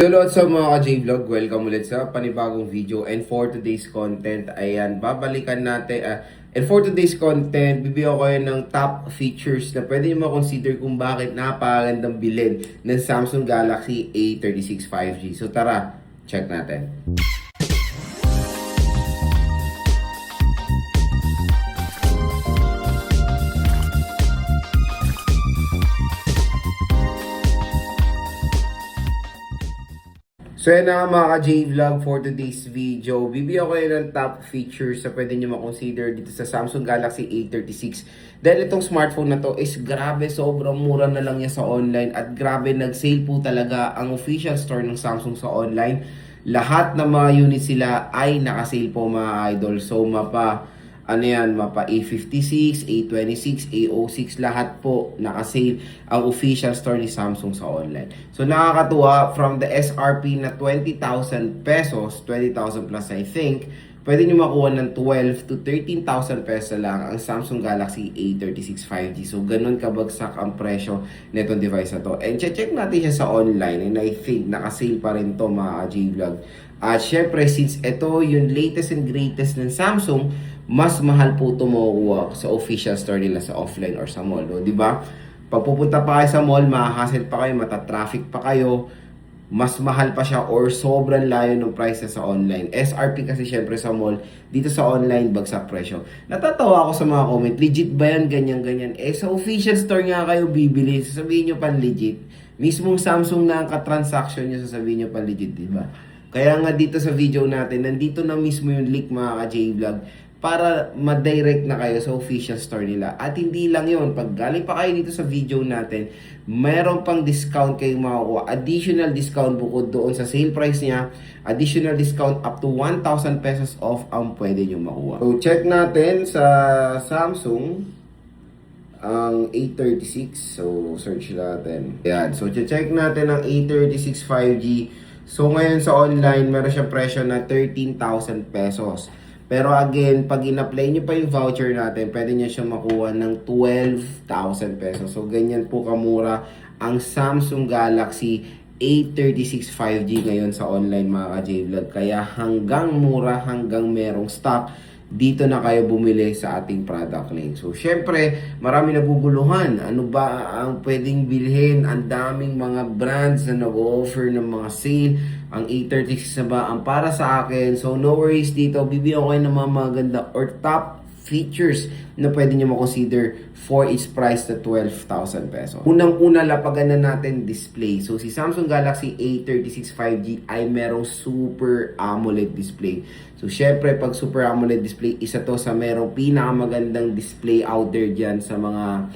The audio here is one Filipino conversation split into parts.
Hello sa mga ka-J-Vlog, welcome ulit sa panibagong video. And for today's content, ayan, babalikan natin, and for today's content, bibigyan ko kayo ng top features na pwede nyo makonsider kung bakit napakagandang bilhin ng Samsung Galaxy A36 5G. So tara, check natin. So yan na nga mga ka-J-Vlog for today's video. Bibigyan ko kayo ng top features na pwede nyo makonsider dito sa Samsung Galaxy A36. Dahil itong smartphone na to is grabe, sobrang mura na lang niya sa online. At grabe, nag-sale po talaga ang official store ng Samsung sa online. Lahat ng mga units sila ay naka-sale po mga idol. So mapa A56, A26, A06, lahat po naka-sale ang official store ni Samsung sa online. So nakakatuwa, from the SRP na 20,000 pesos, 20,000 plus I think, pwede nyo makuha ng 12 to 13,000 pesos lang ang Samsung Galaxy A36 5G. So ganun kabagsak ang presyo netong device na to. And check natin siya sa online, and I think naka-sale pa rin to mga J-Vlog. At syempre, since ito yung latest and greatest ng Samsung, mas mahal po ito makukuha sa official store nila sa offline or sa mall. No? Diba? Pag pupunta pa kayo sa mall, mahahassle pa kayo, matatraffic pa kayo, mas mahal pa siya or sobrang layo ng price sa online. SRP kasi syempre sa mall, dito sa online, bagsak presyo. Natatawa ako sa mga comment, legit ba yan, ganyan-ganyan? Sa official store nga kayo bibili, sasabihin nyo pan legit. Mismong Samsung na ang katransaction nyo, sasabihin nyo pan legit, diba? Kaya nga dito sa video natin, nandito na mismo yung link mga ka-J-Vlog para ma-direct na kayo sa official store nila. At hindi lang yon, pag galing pa kayo dito sa video natin, mayroon pang discount kayong makukuha. Additional discount bukod doon sa sale price niya. Additional discount up to 1,000 pesos off ang pwede nyo makuha. So check natin sa Samsung ang A36. So search natin. Ayan. So check natin ang A36 5G. So ngayon sa online, meron siya presyo na 13,000 pesos. Pero again, pag in-apply nyo pa yung voucher natin, pwede nyo siya makuha ng 12,000 pesos. So, ganyan po kamura ang Samsung Galaxy A36 5G ngayon sa online mga ka-J-Vlog. Kaya hanggang mura, hanggang merong stock, dito na kayo bumili sa ating product link. So, syempre, marami naguguluhan. Ano ba ang pwedeng bilhin? Ang daming mga brands na nag-offer ng mga sale. Ang A36 na ba ang para sa akin? So, no worries dito. Bibigyan ko kayo ng mga maganda or top features na pwede nyo makonsider for its price na 12,000 pesos. Unang-una, lapagan na natin display. So, si Samsung Galaxy A36 5G ay merong Super AMOLED display. So, syempre, pag Super AMOLED display, isa to sa merong pinakamagandang display out there dyan sa mga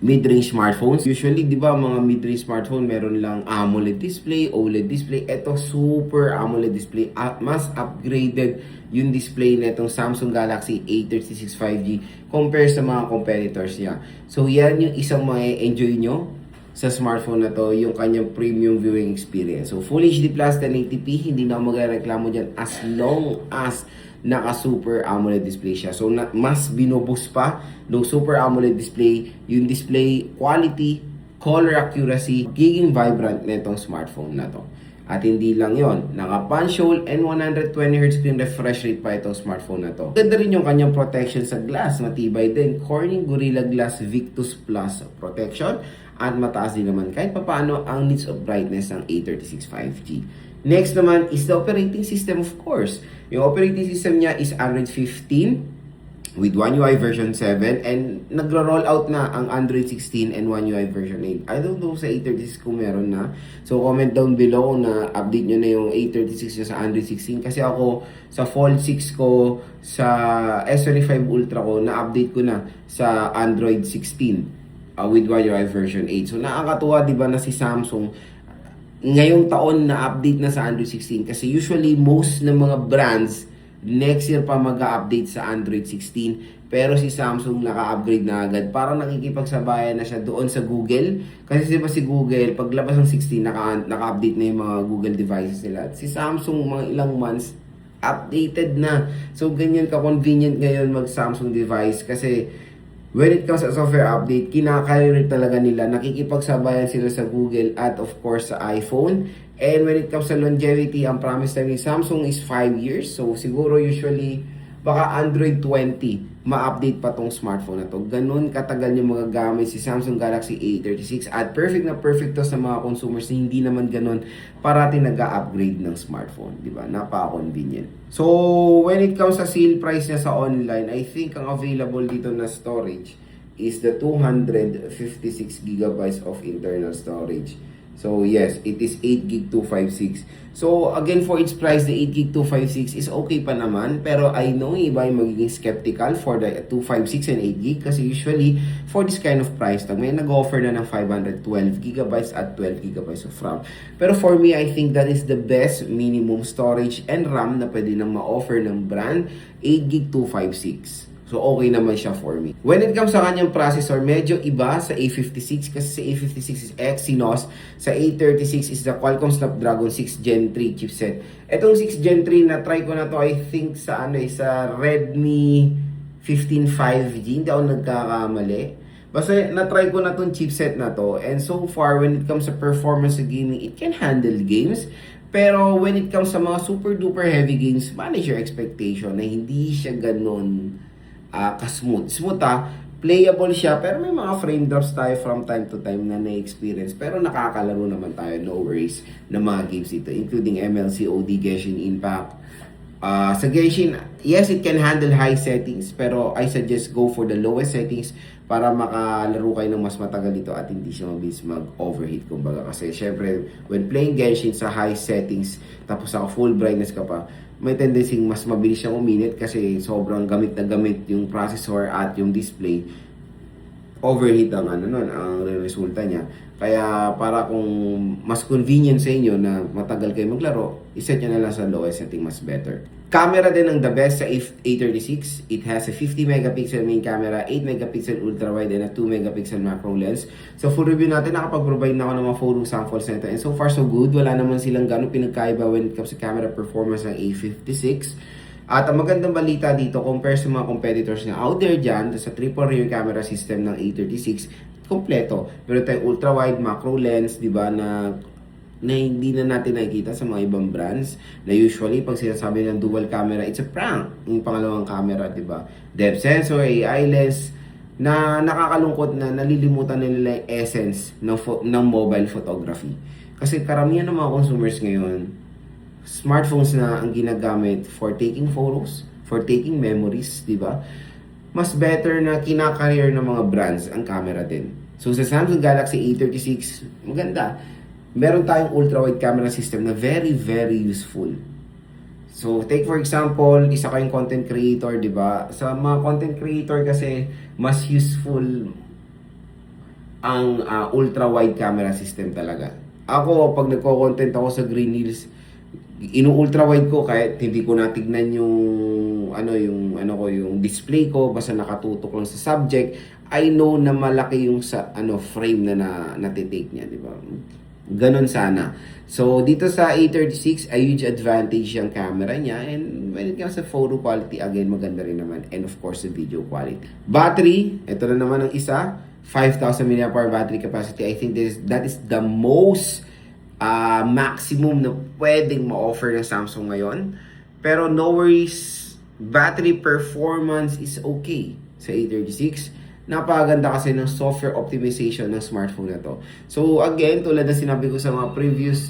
mid-range smartphones. Usually, di ba, mga mid-range smartphone, meron lang AMOLED display, OLED display. Ito, Super AMOLED display. At mas upgraded yung display netong Samsung Galaxy A36 5G compare sa mga competitors niya. So, yan yung isang ma-enjoy nyo sa smartphone na to, yung kanyang premium viewing experience. So, Full HD Plus 1080p, hindi na ako magreklamo dyan as long as naka-Super AMOLED display siya. So, mas binuboost pa ng Super AMOLED display, yung display quality, color accuracy, giging vibrant netong smartphone na to. At hindi lang yon, naka-punch hole and 120Hz screen refresh rate pa itong smartphone na to. Ganda rin yung kanyang protection sa glass, matibay din. Corning Gorilla Glass Victus Plus protection at mataas din naman kahit papaano ang nits of brightness ng A36 5G. Next naman is the operating system, of course. Yung operating system niya is Android 15 with One UI version 7 and nagro-roll out na ang Android 16 and One UI version 8. I don't know sa A36 kung meron na. So comment down below na update nyo na yung A36 nyo sa Android 16 kasi ako sa Fold 6 ko, sa S25 Ultra ko, na-update ko na sa Android 16 with One UI version 8. So nakakatuwa, di ba, na si Samsung ngayong taon na update na sa Android 16 kasi usually most ng mga brands next year pa mag-update sa Android 16, pero si Samsung naka-upgrade na agad. Parang nakikipagsabayan na siya doon sa Google. Kasi diba si Google, paglabas ng 16, naka-update na yung mga Google devices nila. At si Samsung, mga ilang months, updated na. So, ganyan ka-convenient ngayon mag-Samsung device kasi When it comes sa software update, kinakarir talaga nila. Nakikipagsabayan sila sa Google at of course sa iPhone. And when it comes sa longevity, ang promise time ni Samsung is 5 years. So siguro usually baka Android 20 ma-update pa tong smartphone na to. Ganun katagal yung mga gamit si Samsung Galaxy A36 at perfect na perfect to sa mga consumers na hindi naman ganun parati nag-upgrade ng smartphone, di ba? Napaka-convenient. So, when it comes sa sale price niya sa online, I think ang available dito na storage is the 256 gigabytes of internal storage. So yes, it is 8 gig 256. So again, for its price, the 8 gig 256 is okay pa naman. Pero I know iba yung magiging skeptical for the 256 and 8 gig kasi usually for this kind of price tag may nag-offer na ng 512 gigabytes at 12 gigabytes of RAM. Pero for me, I think that is the best minimum storage and RAM na pwede nang ma-offer ng brand, 8 gig 256. So, okay naman siya for me. When it comes sa kanyang processor, medyo iba sa A56 kasi sa A56 is Exynos. Sa A36 is the Qualcomm Snapdragon 6 Gen 3 chipset. Etong 6 Gen 3 na try ko na to, I think sa sa Redmi 15 5G. Hindi ako nagkakamali. Basta na-try ko na tong chipset na to. And so far, when it comes sa performance sa gaming, it can handle games. Pero when it comes sa mga super duper heavy games, manage your expectation na hindi siya ganun ka-smooth. Smooth playable siya, pero may mga frame drops tayo from time to time na na-experience. Pero nakakalaro naman tayo, no worries, na mga games dito, including ML, COD, Genshin Impact. Sa Genshin, yes, it can handle high settings, pero I suggest go for the lowest settings para makalaro kayo ng mas matagal dito at hindi siya mabilis mag-overheat, kumbaga. Kasi syempre, when playing Genshin sa high settings, tapos sa full brightness ka pa, may tendency mas mabilis siyang uminit kasi sobrang gamit na gamit yung processor at yung display. Overheat ang ang resulta niya. Kaya para kung mas convenient sa inyo na matagal kayo maglaro, iset nyo na lang sa lowest setting, mas better. Camera din ang the best sa A36. It has a 50 megapixel main camera, 8 megapixel ultra wide and a 2 megapixel macro lens. So full review natin, nakapag-provide na ako ng mga photo samples nito. And so far so good, wala naman silang gano'ng pinagkaiba when it comes to camera performance ng A56. At ang magandang balita dito, compare sa mga competitors na out there dyan, sa triple rear camera system ng A36, kompleto. Pero tayong ultra-wide macro lens, di ba, na hindi na natin nakikita sa mga ibang brands na usually pag sinasabi ng dual camera, it's a prank. Yung pangalawang camera, di ba? Depth sensor, AI lens, na nakakalungkot na nalilimutan nila yung essence ng mobile photography. Kasi karamihan ng mga consumers ngayon, smartphones na ang ginagamit for taking photos, for taking memories, di ba? Mas better na kinakareer ng mga brands ang camera din. So sa Samsung Galaxy A36, maganda. Meron tayong ultra-wide camera system na very, very useful. So take for example, isa kayong content creator, di ba? Sa mga content creator kasi, mas useful ang ultra-wide camera system talaga. Ako, pag nagko-content ako sa Green Hills, inu-ultra wide ko kahit hindi ko natignan yung display ko, basta nakatutok lang sa subject, I know na malaki yung sa frame na natitake niya, di ba? Ganon sana. So dito sa A36, a huge advantage yung camera niya, and when it comes sa photo quality, again maganda rin naman, and of course the video quality. Battery, ito na naman ang isa, 5,000 mAh battery capacity. I think that is the most maximum na pwedeng ma-offer ng Samsung ngayon. Pero no worries, battery performance is okay sa A36. Napakaganda kasi ng software optimization ng smartphone na to. So again, tulad na sinabi ko sa mga previous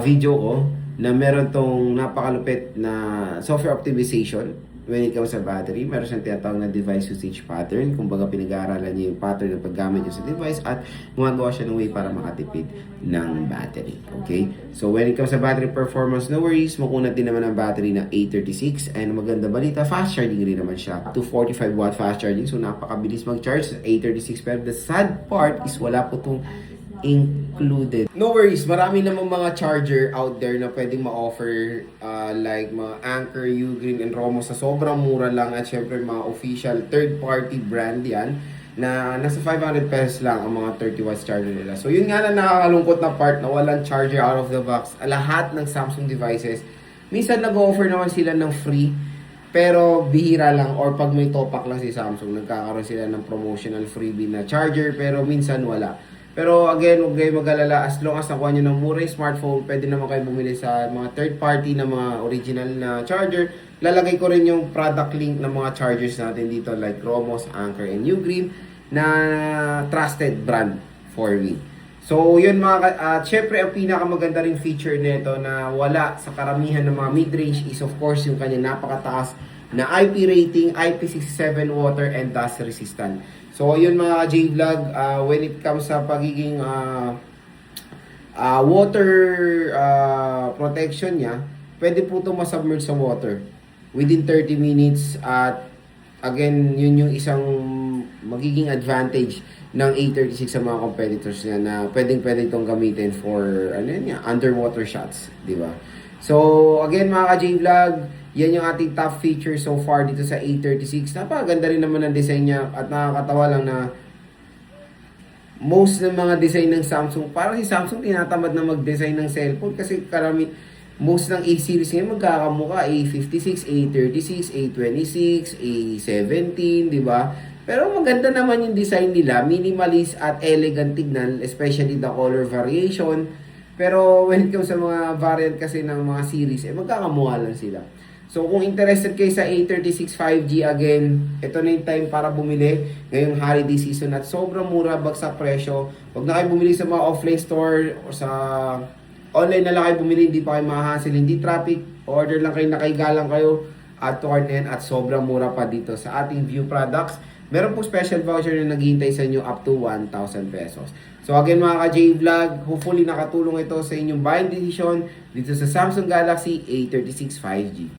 video ko, na meron tong napakalupit na software optimization when it comes sa battery. Meron siyang tinatawag na device usage pattern. Kumbaga pinag-aaralan niya yung pattern ng paggamit niya sa device at gumagawa siya ng way para makatipid ng battery. Okay? So when it comes sa battery performance, no worries. Makunat din naman ang battery ng A36. And maganda balita, fast charging rin naman siya. 245 watt fast charging. So napakabilis mag-charge sa A36. Pero the sad part is wala po itong included. No worries, marami namang mga charger out there na pwedeng ma-offer like mga Anker, Ugreen, and Romo sa sobrang mura lang, at syempre mga official third-party brand yan na nasa 500 pesos lang ang mga 30 watts charger nila. So yun nga na nakakalungkot na part na walang charger out of the box. Lahat ng Samsung devices, minsan nag-offer naman sila ng free Pero bihira lang or pag may topak lang si Samsung, nagkakaroon sila ng promotional freebie na charger pero minsan wala. Pero again, huwag kayo mag-alala, as long as nakuha nyo ng mura yung smartphone, pwede naman kayo bumili sa mga third party na mga original na charger. Lalagay ko rin yung product link ng mga chargers natin dito like Romos, Anker, and Ugreen na trusted brand for me. So, yun syempre ang pinakamaganda ring feature nito na wala sa karamihan ng mga mid-range is of course yung kanya napakataas na IP rating, IP67 water and dust resistant. So, yun mga J-Vlog, when it comes sa pagiging water protection niya, pwede po ito masubmerge sa water within 30 minutes at again, yun yung isang magiging advantage ng A36 sa mga competitors niya na pwedeng-pwede itong gamitin for underwater shots, di ba? So, again mga ka-J-Vlog, yan yung ating top feature so far dito sa A36. Napakaganda rin naman ang design niya at nakakatawa lang na most ng mga design ng Samsung, parang si Samsung tinatamad na mag-design ng cellphone kasi most ng A-series ngayon magkakamukha, A56, A36, A26, A17, di ba? Pero maganda naman yung design nila, minimalist at elegant tignan, especially the color variation. Pero when it comes sa mga variant kasi ng mga series, magkakamukha lang sila. So kung interested kayo sa A36 5G, again, ito na yung time para bumili ngayong holiday season at sobrang mura, bagsak presyo. Huwag na kayo bumili sa mga offline store o sa online na lang kayo bumili, hindi pa kayo mahahassle, hindi traffic, order lang kayo, nakaigalang kayo at tukarnin at sobrang mura pa dito sa ating View products. Meron po special voucher na naghihintay sa inyo up to 1,000 pesos. So again mga ka-J-Vlog, hopefully nakatulong ito sa inyong buying decision dito sa Samsung Galaxy A36 5G.